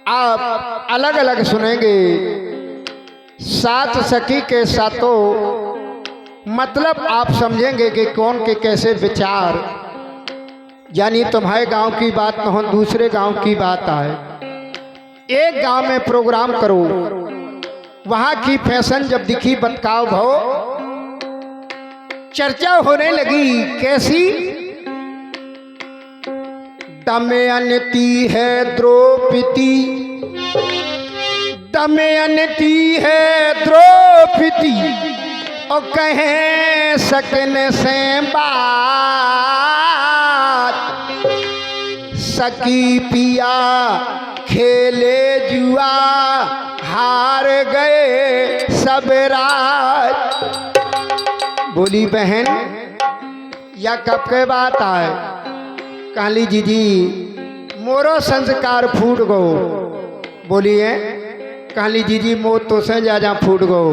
आप अलग अलग सुनेंगे। सात सखी के सातों मतलब आप समझेंगे कि कौन के कैसे विचार, यानी तुम्हारे गांव की बात न हो, दूसरे गांव की बात आए। एक गांव में प्रोग्राम करो, वहां की फैशन जब दिखी बतकाव भाव, चर्चा होने लगी कैसी। दमयंती है द्रौपदी, दमयंती है द्रौपदी, और कहें सकन से बात। सखी पिया खेले जुआ, हार गए सब राज। बोली बहन या कब के बात आए। काली जीजी मोरो संस्कार फूट गो। बोलिए काली जीजी मोह तो से ज्यादा फूट गो।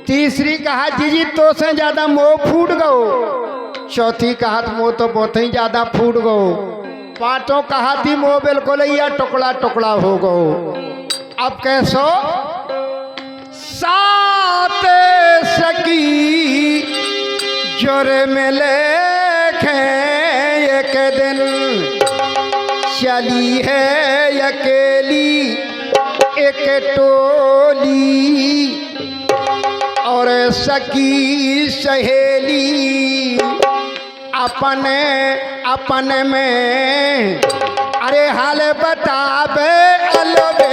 तीसरी कहा जीजी तो से ज्यादा मोह फूट गो। चौथी कहा मोह तो बहुत ही ज्यादा फूट गो। पांचों कहा थी मोह बिल्कुल या टुकड़ा टुकड़ा हो गो। अब कैसो सात सखी जोर में लेखे एक दिन, चली है अकेली एक टोली, और सखी सहेली अपने अपने में अरे हाल बतावे अलबे।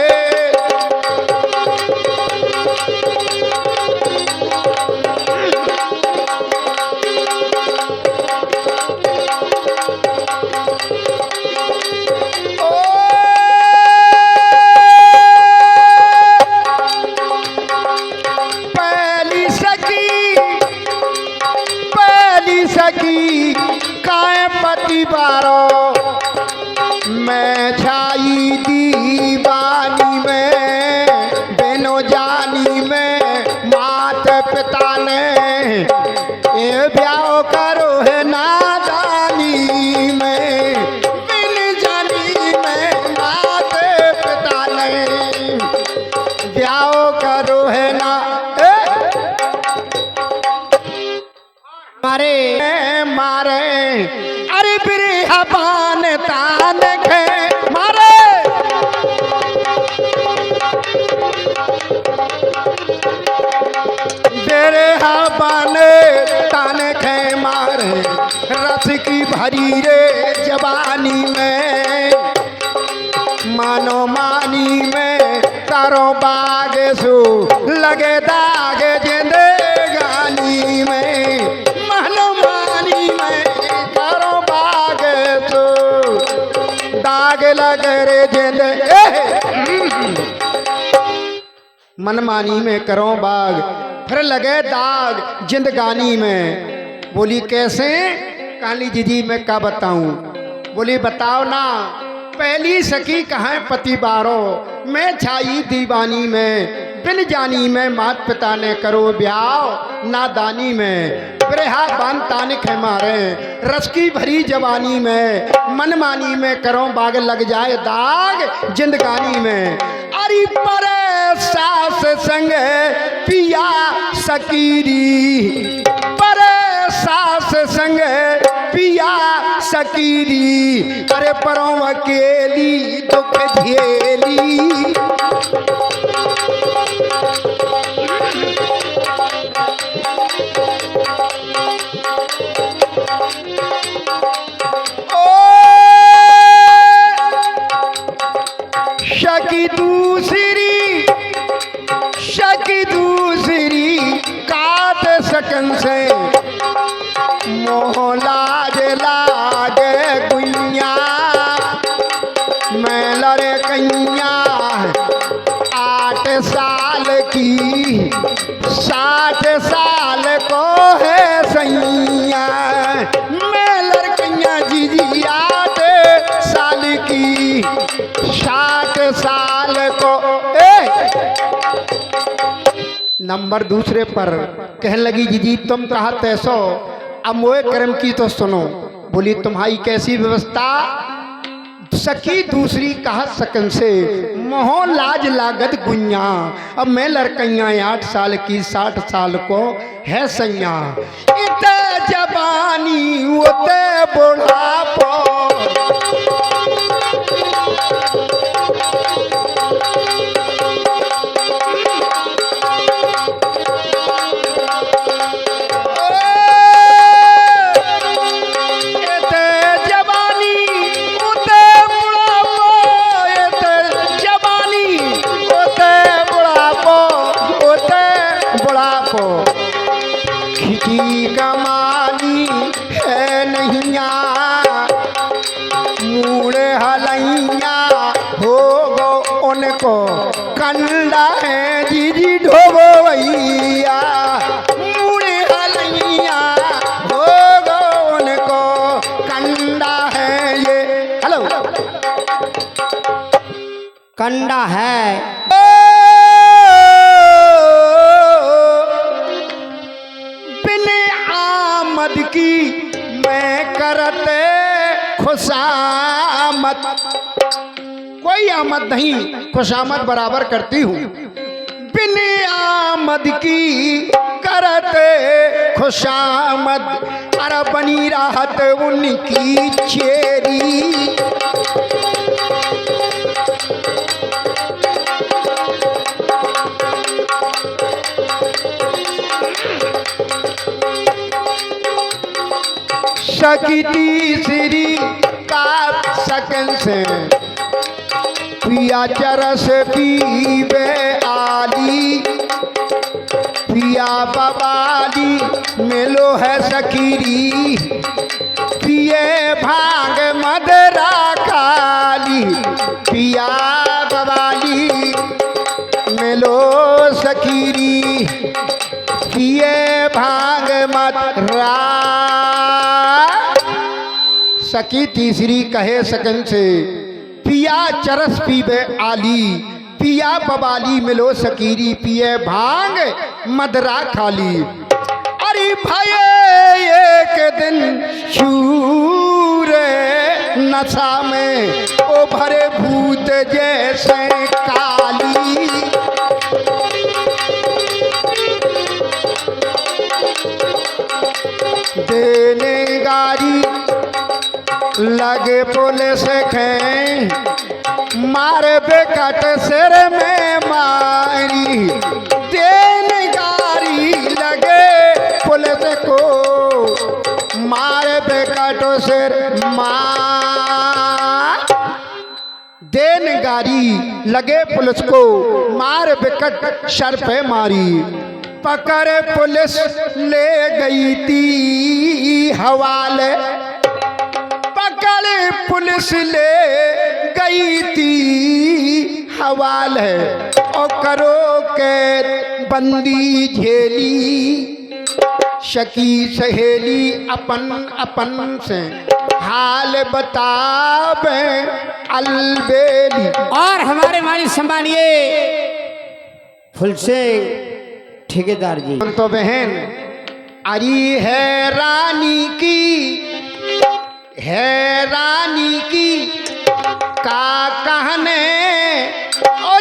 मैं छाई दीवानी में, बेनो जानी में, मात पिता ने ये ब्याह करो है नादानी में। बिन जानी में मात पिता ने ब्याह करो है ना। मारे मारे अरे बिरहा पान तान खे मारे। बिरहा पान तान खे मारे, रस की भरी रे जवानी में, मानो मानी में करो बाग सो लगे दाग जिंदगानी में। मानो मानी में करो बाग सो दाग लगे रे जिंद। मनमानी में करो बाग फिर लगे दाग जिंदगानी में। बोली कैसे काली जीजी मैं क्या बताऊं। बोली बताओ ना। पहली सखी कहाँ पति बारो, मैं छाई दीवानी में, बिन जानी में मात पिता ने करो ब्याह नादानी में। बिरहा बान तानिक है मारे, रस की भरी जवानी में, मनमानी में करो बाग लग जाए दाग जिंदगानी में। अरे परे सास संग पिया सकीरी, परे सास संग पिया सकीरी, अरे परों अकेली दुख झेली। शकी दूसरी काट सकन से, मोह लाज लागे गुइया, मैं लड़े कैया 8 साल की 60 साल को है सैया। मैं लड़कैया जीजी 8 साल की 60 साल को। नंबर दूसरे पर कहने लगी जीजी तुम कहा तैसो, अब मोए कर्म की तो सुनो। बोली तुम्हारी कैसी व्यवस्था। सखी दूसरी कहा सकन से, मोह लाज लागत गुइया, अब मैं लड़कैया 8 साल की 60 साल को है सैया, इते जवानी उते बुढ़ापो, खिची कमानी है नैया, मूड़ हलैया हो गो उनको कंडा है जीजी ढोबैया, मूड़ हलैया हो गो उनको कंडा है ये, हेलो कंडा है। आमद की मैं करते खुशामद, कोई आमद नहीं खुशामद बराबर करती हूँ, बिन आमद की करते खुशामद, अरे बनी राहत उनकी चेरी, सखी तीसरी का सकन से, पिया चरस पीवे आली, पिया बवाली मिलो है सखीरी, पिए भांग मदरा खाली, पिया बवाली मिलो सखीरी, पिए भांग मदरा। सखी तीसरी कहे सकन से, पिया चरस पीबे आली, पिया बवाली मिलो सकीरी, पिए भांग मदरा खाली, अरे भाई एक दिन शूरे नशा में ओ भरे भूत जैसे काली, देने गारी लगे पुलिस के, मारे बेकट सिर में मारी, देने गारी लगे पुलिस को, मारे बेकट सिर देन गारी लगे पुलिस को, मार बेकट सर पे मारी, पकड़ पुलिस ले गई थी हवाले, पकड़ पुलिस ले गई थी हवाले, और करो के बंदी झेली, शकी सहेली अपन अपन से हाल बतावे अलबेली, और हमारे मालिक संभालिए फुल से ठेकेदार जी। तो बहन अरी है रानी की का कहने, ओ